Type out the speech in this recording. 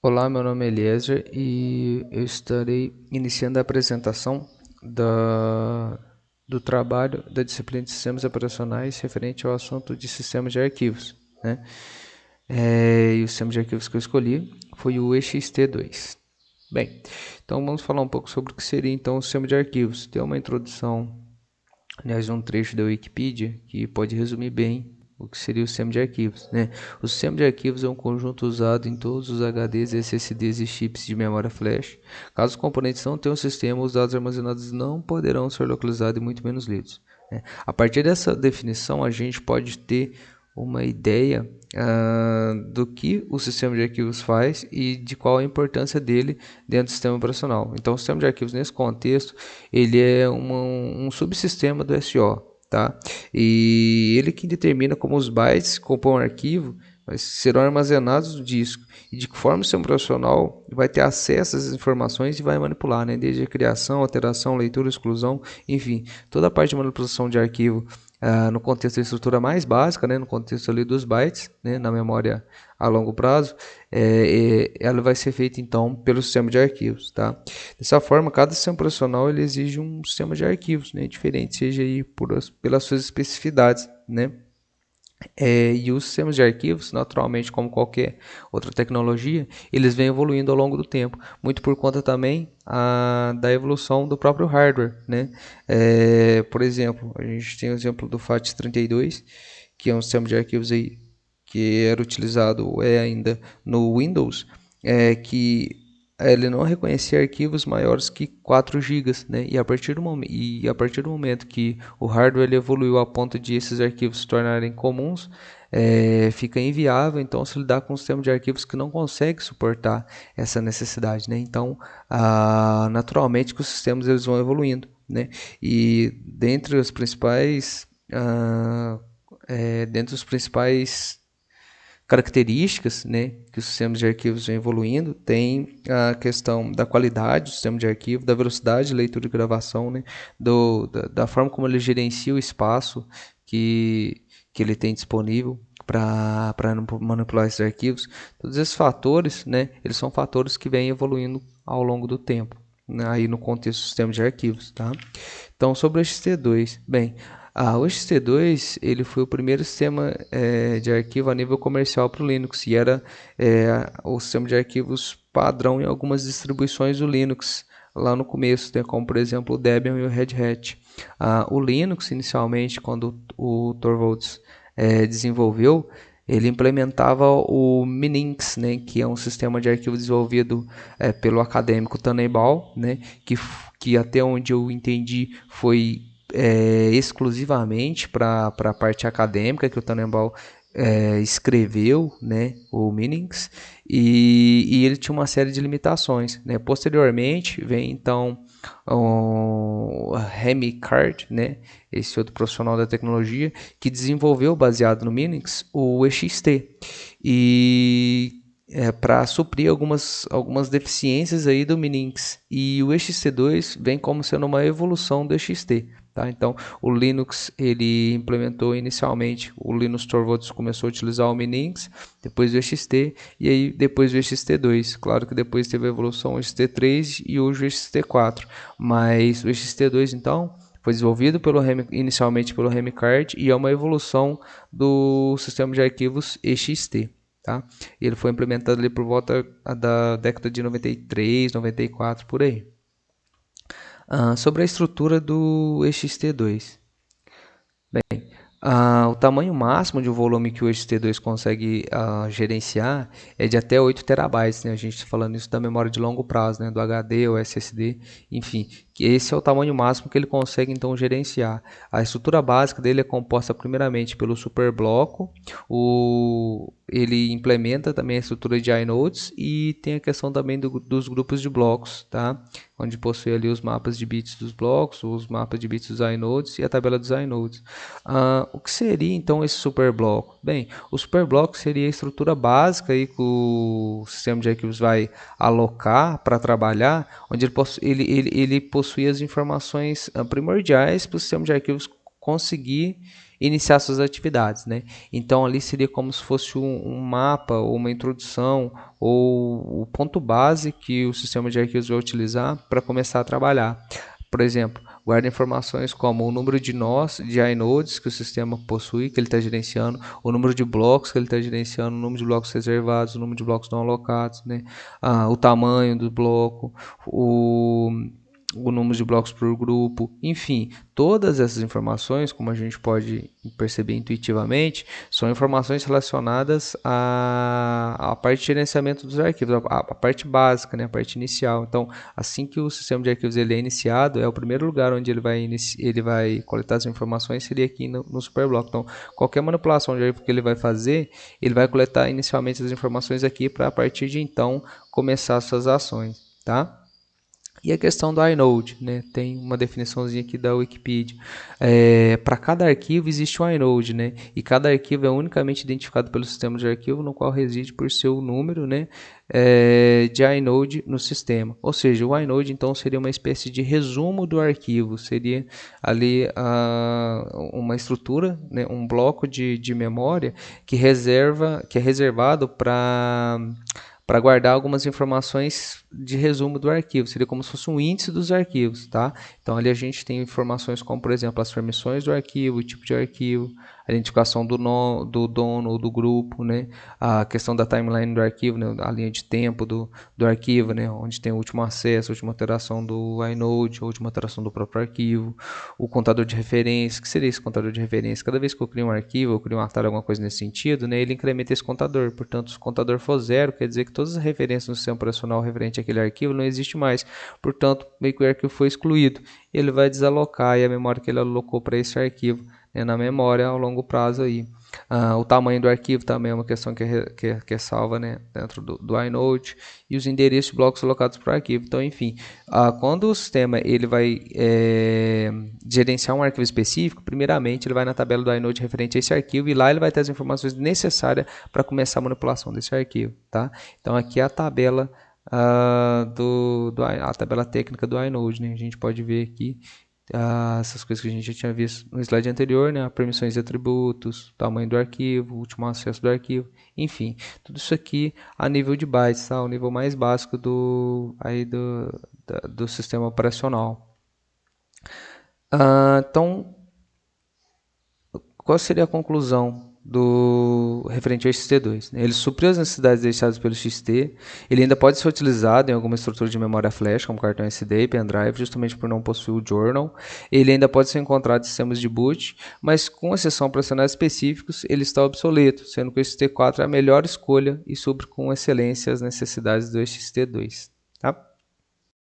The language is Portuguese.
Olá, meu nome é Eliezer e eu estarei iniciando a apresentação do trabalho da disciplina de Sistemas Operacionais referente ao assunto de sistemas de arquivos, né? E o sistema de arquivos que eu escolhi foi o EXT2. Bem, então vamos falar um pouco sobre o que seria então o sistema de arquivos. Tem uma introdução, aliás, um trecho da Wikipedia que pode resumir bem o que seria o sistema de arquivos, né? O sistema de arquivos é um conjunto usado em todos os HDs, SSDs e chips de memória flash. Caso os componentes não tenham sistema, os dados armazenados não poderão ser localizados e muito menos lidos, né? A partir dessa definição, a gente pode ter uma ideia do que o sistema de arquivos faz e de qual a importância dele dentro do sistema operacional. Então, o sistema de arquivos, nesse contexto, ele é um subsistema do SO, tá? E ele que determina como os bytes que compõem o arquivo serão armazenados no disco e de que forma o sistema operacional vai ter acesso a essas informações e vai manipular, né? Desde a criação, alteração, leitura, exclusão, enfim, toda a parte de manipulação de arquivo no contexto da estrutura mais básica, né, no contexto ali dos bytes, né, na memória a longo prazo, ela vai ser feita então pelo sistema de arquivos, tá? Dessa forma, cada sistema operacional ele exige um sistema de arquivos, né, diferente, seja aí pelas suas especificidades, né? E os sistemas de arquivos, naturalmente, como qualquer outra tecnologia, eles vêm evoluindo ao longo do tempo, muito por conta também da evolução do próprio hardware, né? Por exemplo, a gente tem o exemplo do FAT32, que é um sistema de arquivos aí que era utilizado ainda no Windows, que ele não reconhecia arquivos maiores que 4 GB, né? E a partir do momento que o hardware ele evoluiu a ponto de esses arquivos se tornarem comuns, fica inviável então se lidar com um sistema de arquivos que não consegue suportar essa necessidade, né? Então, naturalmente que os sistemas eles vão evoluindo, né? E dentre os principais características, né, que os sistemas de arquivos vêm evoluindo, tem a questão da qualidade do sistema de arquivo, da velocidade de leitura e gravação, né, da forma como ele gerencia o espaço que ele tem disponível para manipular esses arquivos. Todos esses fatores, né, eles são fatores que vêm evoluindo ao longo do tempo, né, aí no contexto do sistema de arquivos, tá? Então, sobre o XT2, bem, o XT2 ele foi o primeiro sistema de arquivo a nível comercial para o Linux e era o sistema de arquivos padrão em algumas distribuições do Linux lá no começo, né, como por exemplo o Debian e o Red Hat. O Linux inicialmente, quando o Torvalds desenvolveu, ele implementava o Minix, né, que é um sistema de arquivo desenvolvido pelo acadêmico Tannenbaum, né, que até onde eu entendi foi exclusivamente para a parte acadêmica que o Tannenbaum escreveu, né, o Minix, e ele tinha uma série de limitações, né? Posteriormente vem então o Remy Card, né, esse outro profissional da tecnologia que desenvolveu baseado no Minix o EXT e para suprir algumas deficiências aí do Minix, e o EXT2 vem como sendo uma evolução do EXT. Tá? Então, o Linux ele implementou inicialmente, o Linus Torvalds começou a utilizar o Minix, depois o EXT e aí depois o EXT2. Claro que depois teve a evolução o EXT3 e hoje o EXT4, mas o EXT2 então foi desenvolvido inicialmente pelo Remy Card e é uma evolução do sistema de arquivos EXT. Tá? Ele foi implementado ali por volta da década de 93, 94, por aí. Sobre a estrutura do EXT2. O tamanho máximo de um volume que o HT2 consegue gerenciar é de até 8 terabytes, né? A gente está falando isso da memória de longo prazo, né? Do HD ou SSD, enfim, que esse é o tamanho máximo que ele consegue então gerenciar. A estrutura básica dele é composta primeiramente pelo superbloco, ele implementa também a estrutura de inodes e tem a questão também dos grupos de blocos, tá? Onde possui ali os mapas de bits dos blocos, os mapas de bits dos inodes e a tabela dos inodes. O que seria então esse superbloco? Bem, o superbloco seria a estrutura básica aí que o sistema de arquivos vai alocar para trabalhar, onde ele possui as informações primordiais para o sistema de arquivos conseguir iniciar suas atividades, né? Então ali seria como se fosse um mapa ou uma introdução ou o ponto base que o sistema de arquivos vai utilizar para começar a trabalhar. Por exemplo, guarda informações como o número de nós, de inodes que o sistema possui, que ele está gerenciando, o número de blocos que ele está gerenciando, o número de blocos reservados, o número de blocos não alocados, né? O tamanho do bloco, o número de blocos por grupo, enfim, todas essas informações, como a gente pode perceber intuitivamente, são informações relacionadas à parte de gerenciamento dos arquivos, a parte básica, né, a parte inicial. Então, assim que o sistema de arquivos ele é iniciado, é o primeiro lugar onde ele vai coletar as informações, seria aqui no Superblock. Então, qualquer manipulação de arquivo que ele vai fazer, ele vai coletar inicialmente as informações aqui para a partir de então começar as suas ações, tá? E a questão do inode, né? Tem uma definiçãozinha aqui da Wikipedia. Para cada arquivo existe um inode, né? E cada arquivo é unicamente identificado pelo sistema de arquivo, no qual reside por seu número, né? De inode no sistema. Ou seja, o inode então seria uma espécie de resumo do arquivo. Seria ali uma estrutura, né? Um bloco de memória que é reservado para guardar algumas informações de resumo do arquivo. Seria como se fosse um índice dos arquivos, tá? Então ali a gente tem informações como, por exemplo, as permissões do arquivo, o tipo de arquivo, a identificação do dono ou do grupo, né? A questão da timeline do arquivo, né? A linha de tempo do arquivo, né? Onde tem o último acesso, a última alteração do inode, a última alteração do próprio arquivo, o contador de referência. O que seria esse contador de referência? Cada vez que eu crio um arquivo, eu crio um atalho, alguma coisa nesse sentido, né? Ele incrementa esse contador. Portanto, se o contador for 0, quer dizer que todas as referências no sistema operacional referente àquele arquivo não existe mais. Portanto, meio que o arquivo foi excluído. Ele vai desalocar a memória que ele alocou para esse arquivo, né, na memória ao longo prazo aí. O tamanho do arquivo também é uma questão que é salva, né, dentro do inode, e os endereços de blocos alocados para o arquivo. Então, enfim, quando o sistema ele vai gerenciar um arquivo específico, primeiramente ele vai na tabela do inode referente a esse arquivo e lá ele vai ter as informações necessárias para começar a manipulação desse arquivo, tá? Então, aqui é a tabela a tabela técnica do inode, né? A gente pode ver aqui essas coisas que a gente já tinha visto no slide anterior, né? Permissões e atributos, tamanho do arquivo, último acesso do arquivo, enfim, tudo isso aqui a nível de bytes, tá? O nível mais básico do sistema operacional. Então, qual seria a conclusão do referente ao XT2? Ele supriu as necessidades deixadas pelo XT, ele ainda pode ser utilizado em alguma estrutura de memória flash, como cartão SD e pendrive, justamente por não possuir o journal. Ele ainda pode ser encontrado em sistemas de boot, mas com exceção a operacionais específicos, ele está obsoleto, sendo que o XT4 é a melhor escolha e supre com excelência as necessidades do XT2. Tá?